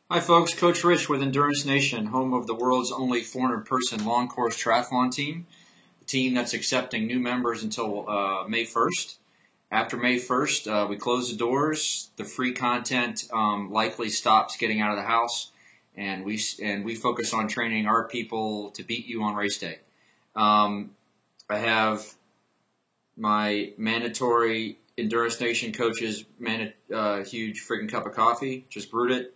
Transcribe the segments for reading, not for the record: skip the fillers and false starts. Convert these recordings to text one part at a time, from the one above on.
Hi folks, Coach Rich with Endurance Nation, home of the world's only 400-person long course triathlon team, the team that's accepting new members until May 1st. After May 1st, we close the doors. The free content likely stops getting out of the house, and we focus on training our people to beat you on race day. I have my mandatory Endurance Nation coaches, huge freaking cup of coffee, just brewed it.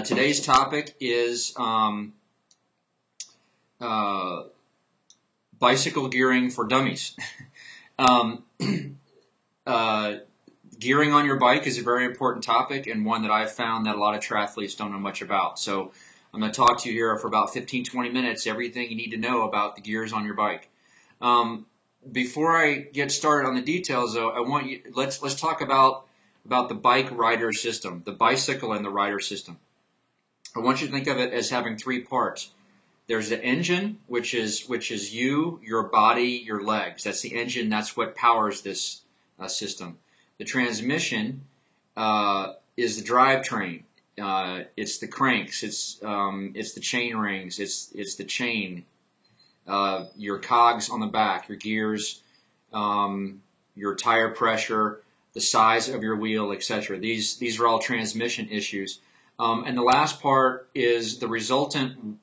Today's topic is bicycle gearing for dummies. Gearing on your bike is a very important topic and one that I've found that a lot of triathletes don't know much about. So I'm going to talk to you here for about 15-20 minutes, everything you need to know about the gears on your bike. Before I get started on the details, though, let's talk about the bike rider system, the bicycle and the rider system. I want you to think of it as having three parts. There's the engine, which is you, your body, your legs. That's the engine. That's what powers this system. The transmission is the drivetrain. It's the cranks. It's the chain rings. It's the chain. Your cogs on the back, your gears, your tire pressure, the size of your wheel, etc. These are all transmission issues. And the last part is the resultant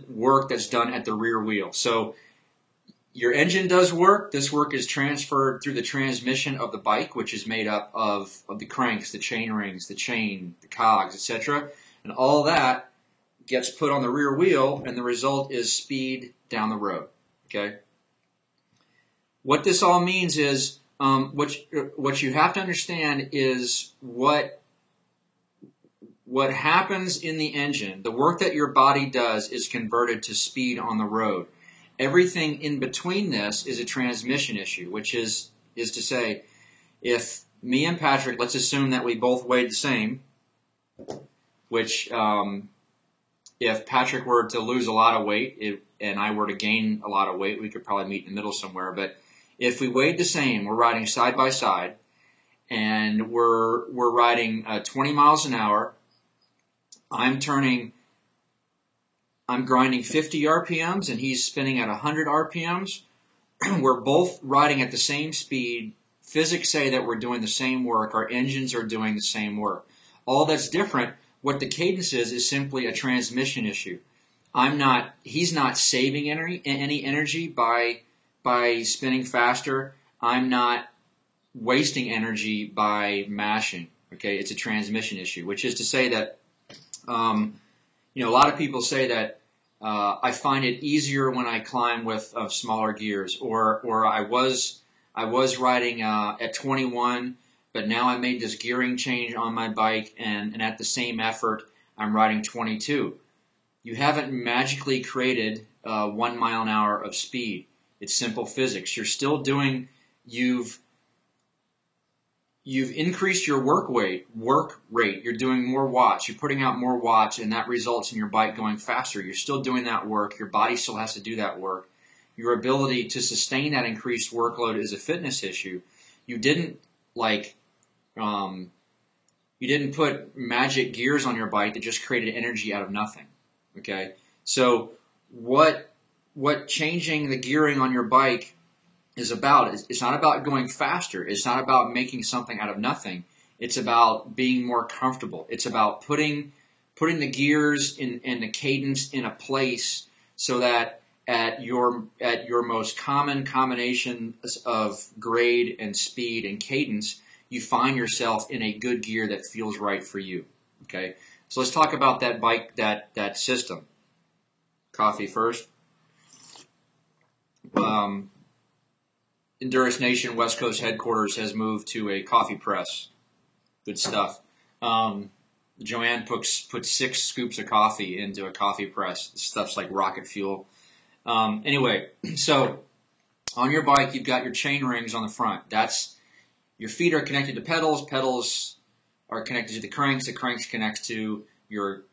work that's done at the rear wheel. So your engine does work. This work is transferred through the transmission of the bike, which is made up of the cranks, the chain rings, the chain, the cogs, etc. And all that gets put on the rear wheel, and the result is speed down the road. Okay. What this all means is what you have to understand is what happens in the engine. The work that your body does is converted to speed on the road. Everything in between this is a transmission issue, which is to say, if me and Patrick, let's assume that we both weighed the same, which if Patrick were to lose a lot of weight and I were to gain a lot of weight, we could probably meet in the middle somewhere. But if we weighed the same, we're riding side by side, and we're riding 20 miles an hour. I'm grinding 50 RPMs, and he's spinning at 100 RPMs. We're both riding at the same speed. Physics say that we're doing the same work. Our engines are doing the same work. All that's different, what the cadence is simply a transmission issue. He's not saving any energy by spinning faster. I'm not wasting energy by mashing. Okay, it's a transmission issue, which is to say that, a lot of people say that I find it easier when I climb with smaller gears, or I was riding at 21, but now I made this gearing change on my bike, and at the same effort, I'm riding 22. You haven't magically created 1 mile an hour of speed. It's simple physics. You're still doing, you've increased your work rate. You're doing more watts. You're putting out more watts, and that results in your bike going faster. You're still doing that work. Your body still has to do that work. Your ability to sustain that increased workload is a fitness issue. You didn't put magic gears on your bike that just created energy out of nothing. Okay? So what changing the gearing on your bike is about, it's not about going faster. It's not about making something out of nothing. It's about being more comfortable. It's about putting the gears and the cadence in a place so that at your most common combination of grade and speed and cadence, you find yourself in a good gear that feels right for you. Okay? So let's talk about that bike, that system. Coffee first. Endurance Nation West Coast headquarters has moved to a coffee press. Good stuff. Joanne puts 6 scoops of coffee into a coffee press. This stuff's like rocket fuel. Anyway, so on your bike, you've got your chain rings on the front. Your feet are connected to pedals. Pedals are connected to the cranks. The cranks connect to your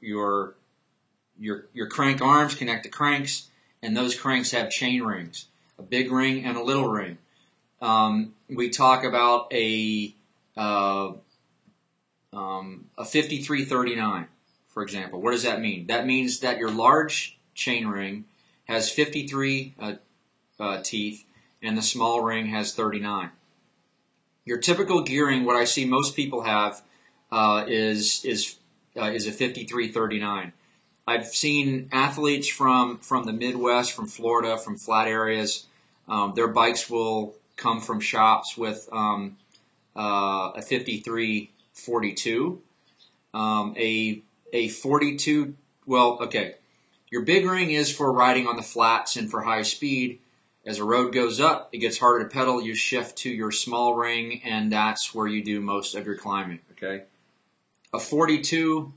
crank arms connect to cranks, and those cranks have chain rings, a big ring and a little ring. We talk about a a 5339, for example. What does that mean? That means that your large chain ring has 53 teeth, and the small ring has 39. Your typical gearing, what I see most people have, is a 5339. I've seen athletes from the Midwest, from Florida, from flat areas. Their bikes will come from shops with a 5342, a 42. Well, okay. Your big ring is for riding on the flats and for high speed. As a road goes up, it gets harder to pedal. You shift to your small ring, and that's where you do most of your climbing. Okay. A 42,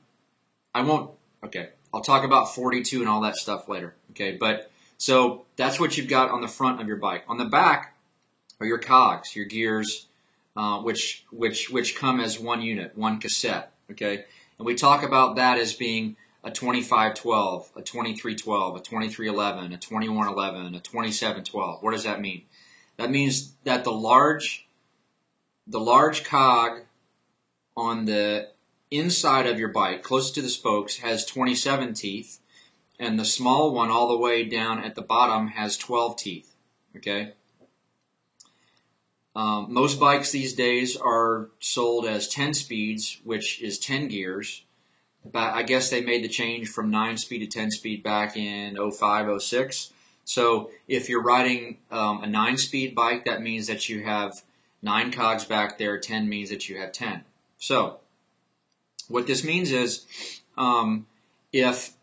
I won't. Okay, I'll talk about 42 and all that stuff later. Okay, but so that's what you've got on the front of your bike. On the back are your cogs, your gears, which come as one unit, one cassette. Okay, and we talk about that as being a 2512, a 2312, a 2311, a 2111, a 2712. What does that mean? That means that the large cog on the inside of your bike, close to the spokes, has 27 teeth, and the small one all the way down at the bottom has 12 teeth. Okay. Most bikes these days are sold as 10 speeds, which is 10 gears. But I guess they made the change from 9-speed to 10-speed back in 05, 06. So if you're riding a 9-speed bike, that means that you have 9 cogs back there. 10 means that you have 10. So what this means is if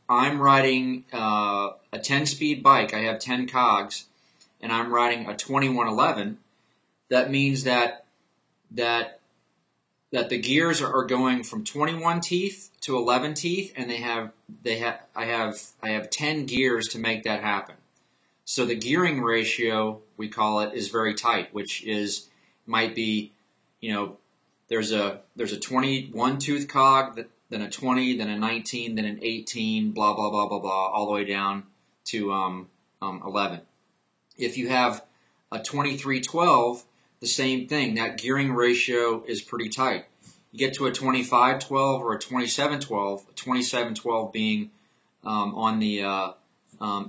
I'm riding a 10-speed bike, I have 10 cogs, and I'm riding a 2111, that means that the gears are going from 21 teeth to 11 teeth, and I have 10 gears to make that happen. So the gearing ratio, we call it, is very tight, which might be, there's a 21 tooth cog, then a 20, then a 19, then an 18, blah blah blah blah blah, all the way down to 11. If you have a 2312, the same thing. That gearing ratio is pretty tight. You get to a 2512 or a 2712, a 2712 being on the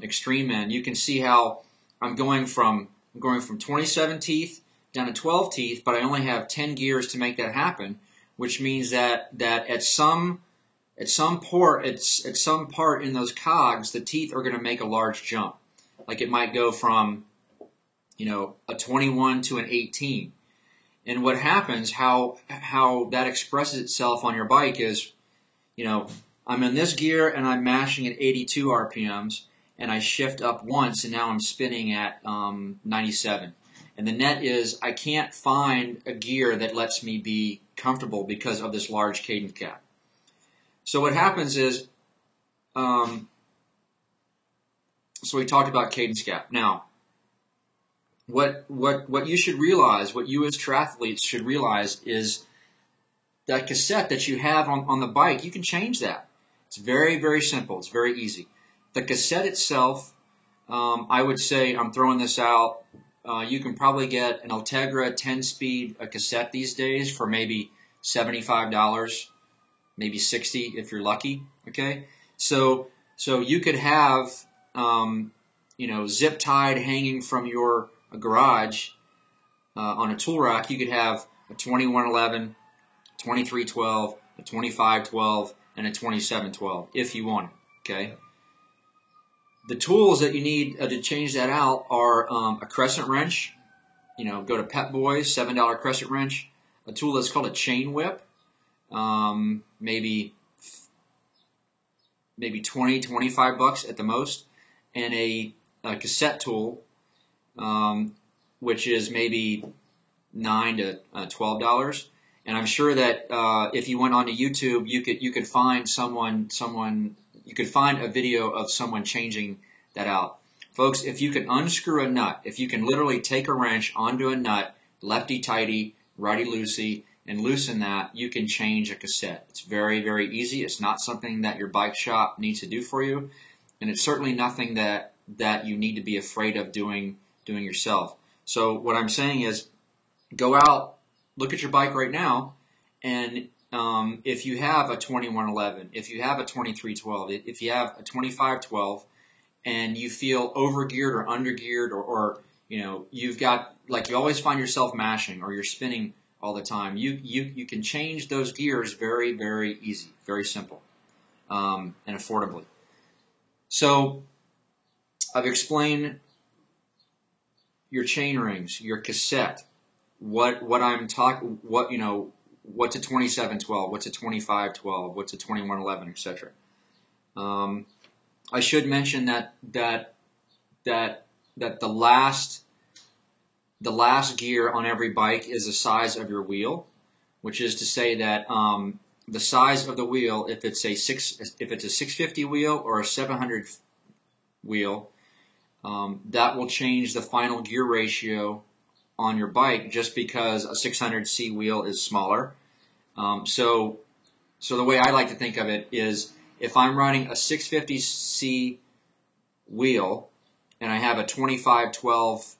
extreme end. You can see how I'm going from 27 teeth down to 12 teeth, but I only have 10 gears to make that happen, which means that at some part in those cogs, the teeth are going to make a large jump. Like it might go from a 21 to an 18. And what happens, how that expresses itself on your bike is, I'm in this gear and I'm mashing at 82 RPMs, and I shift up once and now I'm spinning at 97. And the net is I can't find a gear that lets me be comfortable because of this large cadence gap. So what happens is, so we talked about cadence gap. Now, what you should realize, what you as triathletes should realize, is that cassette that you have on the bike, you can change that. It's very, very simple. It's very easy. The cassette itself, I would say, I'm throwing this out, you can probably get an Ultegra 10-speed cassette these days for maybe $75, maybe $60 if you're lucky. Okay, so you could have zip tied hanging from your garage on a tool rack. You could have a 2111, 2312, a 2512, and a 2712 if you want it. Okay. The tools that you need to change that out are a crescent wrench. Go to Pep Boys, $7 crescent wrench. A tool that's called a chain whip, maybe $20-25 at the most, and a cassette tool, which is maybe $9 to $12. And I'm sure that if you went onto YouTube, you could find you could find a video of someone changing that out. Folks, if you can unscrew a nut, if you can literally take a wrench onto a nut, lefty-tighty, righty-loosey, and loosen that, you can change a cassette. It's very, very easy. It's not something that your bike shop needs to do for you, and it's certainly nothing that you need to be afraid of doing yourself. So what I'm saying is, go out look at your bike right now, and if you have a 2111, if you have a 2312, if you have a 2512, and you feel overgeared or undergeared, or you've got, like, you always find yourself mashing or you're spinning all the time, you can change those gears very, very easy, very simple, and affordably. So I've explained your chain rings, your cassette, what's a 2712, what's a 2512, what's a 2111, etc. I should mention that the last gear on every bike is the size of your wheel, which is to say that the size of the wheel, if it's a 650 wheel or a 700 wheel, that will change the final gear ratio on your bike, just because a 600C wheel is smaller. So the way I like to think of it is, if I'm riding a 650C wheel and I have a 2512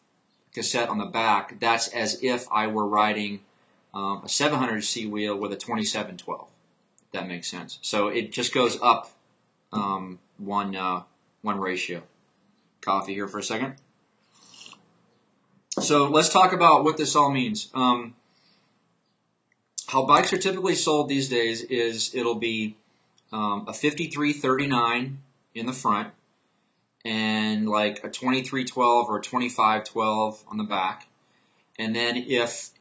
cassette on the back, that's as if I were riding a 700C wheel with a 2712. If that makes sense. So it just goes up one ratio. Coffee here for a second. So let's talk about what this all means. How bikes are typically sold these days is it'll be a 5339 in the front and like a 2312 or a 2512 on the back. And then if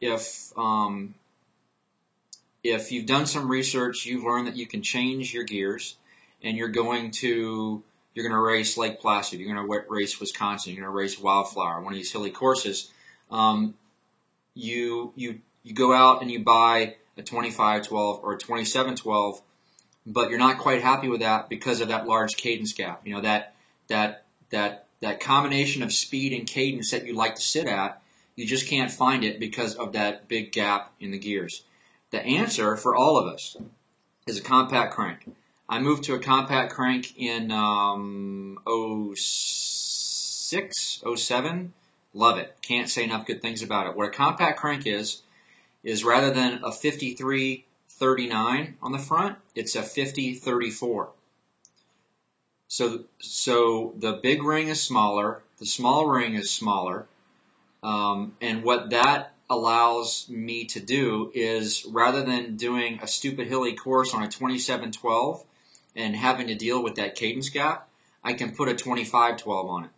you've done some research, you've learned that you can change your gears, and you're going to race Lake Placid, you're going to race Wisconsin, you're going to race Wildflower, one of these hilly courses. You go out and you buy a 2512 or a 2712, but you're not quite happy with that because of that large cadence gap. That combination of speed and cadence that you like to sit at, you just can't find it because of that big gap in the gears. The answer for all of us is a compact crank. I moved to a compact crank in 06, 07. Love it. Can't say enough good things about it. What a compact crank is rather than a 5339 on the front, it's a 5034. So the big ring is smaller, the small ring is smaller, and what that allows me to do is, rather than doing a stupid hilly course on a 2712 and having to deal with that cadence gap, I can put a 2512 on it.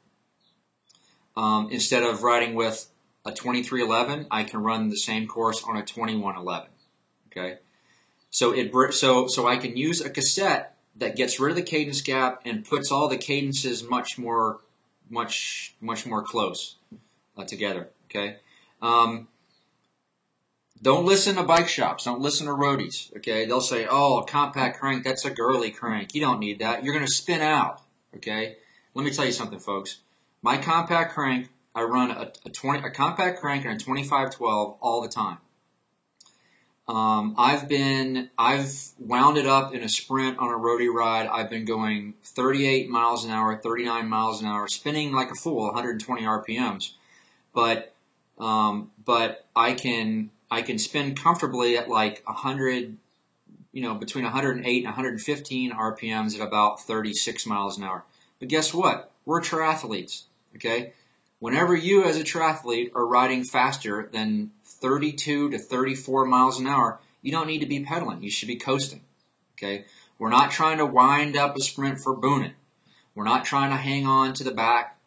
Instead of riding with a 2311, I can run the same course on a 2111. Okay, so I can use a cassette that gets rid of the cadence gap and puts all the cadences much more close together. Okay. Don't listen to bike shops. Don't listen to roadies. Okay, they'll say, "Oh, a compact crank, that's a girly crank. You don't need that. You're going to spin out." Okay, let me tell you something, folks. My compact crank, I run a compact crank and a 2512 all the time. I've wound it up in a sprint on a roadie ride. I've been going 38 miles an hour, 39 miles an hour, spinning like a fool, 120 RPMs. But I can spin comfortably at like 100, between 108 and 115 RPMs at about 36 miles an hour. But guess what? We're triathletes, okay? Whenever you as a triathlete are riding faster than 32 to 34 miles an hour, you don't need to be pedaling. You should be coasting, okay? We're not trying to wind up a sprint for Boonin. We're not trying to hang on to the back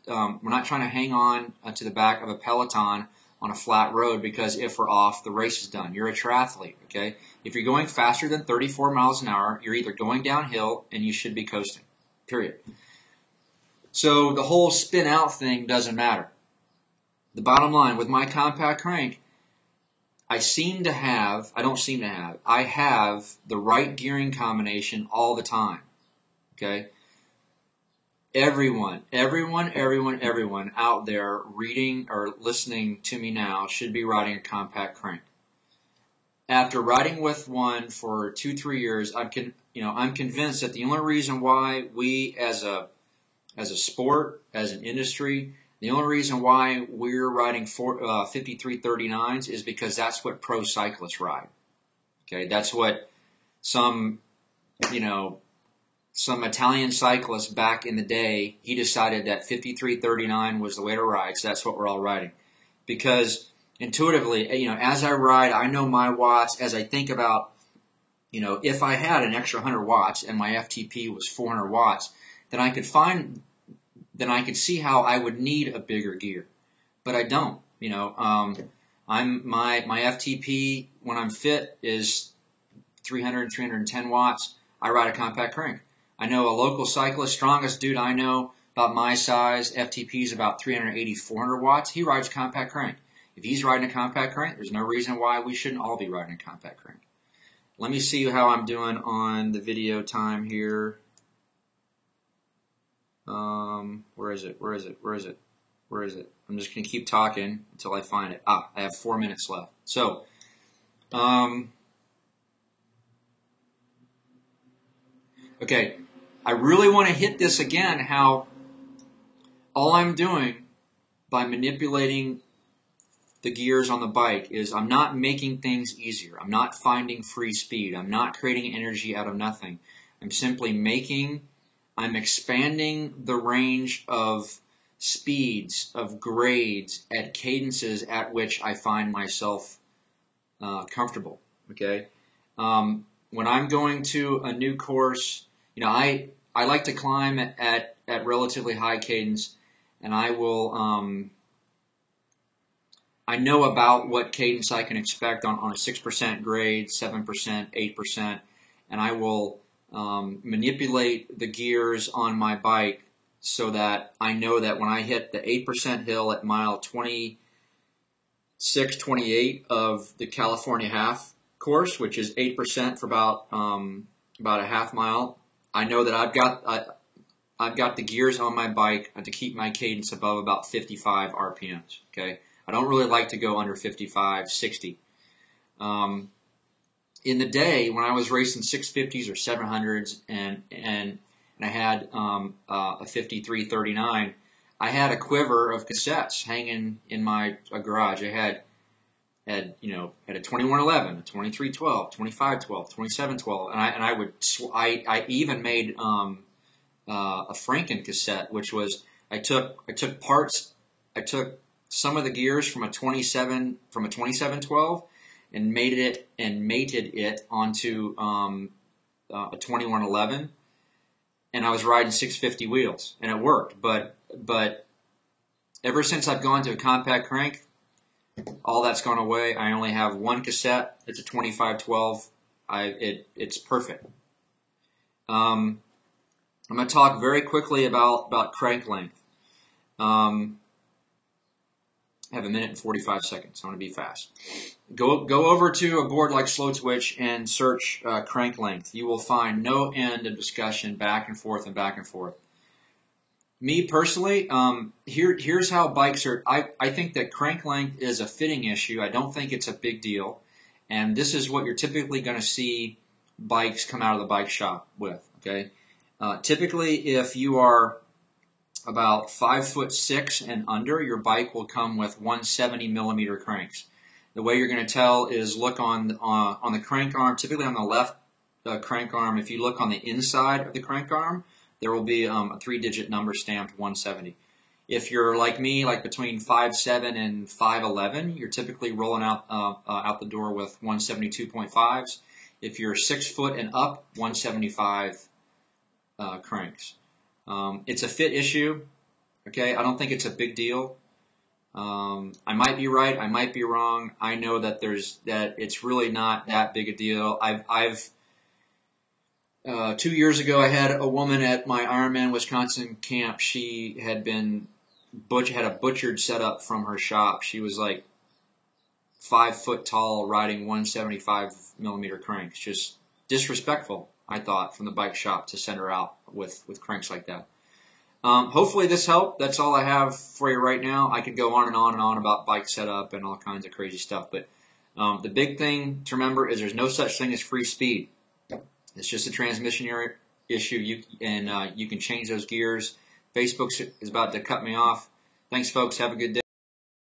we're not trying to hang on to the back of a peloton on a flat road, because if we're off, the race is done. You're a triathlete, okay? If you're going faster than 34 miles an hour, you're either going downhill and you should be coasting, period. So the whole spin out thing doesn't matter. The bottom line, with my compact crank, I have the right gearing combination all the time, okay? Everyone out there reading or listening to me now should be riding a compact crank. After riding with one for 2-3 years, I'm convinced that the only reason why we as a sport, as an industry, The only reason why we're riding 5339s is because that's what pro cyclists ride. Okay, that's what some Italian cyclist back in the day, he decided that 5339 was the way to ride, so that's what we're all riding. Because intuitively, as I ride, I know my watts. As I think about, if I had an extra 100 watts and my FTP was 400 watts, then I could see how I would need a bigger gear. But I don't. My FTP when I'm fit is 300, 310 watts. I ride a compact crank. I know a local cyclist, strongest dude I know, about my size, FTP is about 380, 400 watts. He rides compact crank. If he's riding a compact crank, there's no reason why we shouldn't all be riding a compact crank. Let me see how I'm doing on the video time here. Where is it? I'm just going to keep talking until I find it. I have 4 minutes left. So, okay, I really want to hit this again, how all I'm doing by manipulating the gears on the bike is I'm not making things easier. I'm not finding free speed. I'm not creating energy out of nothing. I'm simply I'm expanding the range of speeds, of grades, at cadences at which I find myself comfortable. Okay? When I'm going to a new course, I like to climb at relatively high cadence, and I will I know about what cadence I can expect on a 6% grade, 7%, 8%, and I will manipulate the gears on my bike so that I know that when I hit the 8% hill at mile 26, 28 of the California half course, which is 8% for about a half mile, I know that I've got the gears on my bike to keep my cadence above about 55 RPMs. Okay, I don't really like to go under 55, 60. In the day when I was racing 650s or 700s and I had a 5339, I had a quiver of cassettes hanging in my garage. I had a 2111, a 2312, 2512, 2712, and I even made a Franken cassette, which was I took some of the gears from a 2712 and mated it onto a 2111, and I was riding 650 wheels, and it worked. But ever since I've gone to a compact crank, all that's gone away. I only have one cassette. It's a 2512. It's perfect. I'm going to talk very quickly about crank length. I have a minute and 45 seconds. I'm going to be fast. Go over to a board like Slow Twitch and search crank length. You will find no end of discussion back and forth and back and forth. Me personally, here's how bikes are. I think that crank length is a fitting issue. I don't think it's a big deal. And this is what you're typically going to see bikes come out of the bike shop with. Okay, typically if you are about 5'6" and under, your bike will come with 170 millimeter cranks. The way you're going to tell is look on the crank arm, typically on the left crank arm. If you look on the inside of the crank arm, there will be a 3-digit number stamped 170. If you're like me, like between 5'7" and 5'11", you're typically rolling out the door with 172.5s. If you're 6 foot and up, 175 cranks. It's a fit issue. Okay, I don't think it's a big deal. I might be right. I might be wrong. I know that it's really not that big a deal. 2 years ago, I had a woman at my Ironman Wisconsin camp. She had a butchered setup from her shop. She was like 5 foot tall, riding 175 millimeter cranks. Just disrespectful, I thought, from the bike shop to send her out with cranks like that. Hopefully this helped. That's all I have for you right now. I could go on and on and on about bike setup and all kinds of crazy stuff, but the big thing to remember is there's no such thing as free speed. It's just a transmission issue. You can change those gears. Facebook is about to cut me off. Thanks, folks. Have a good day.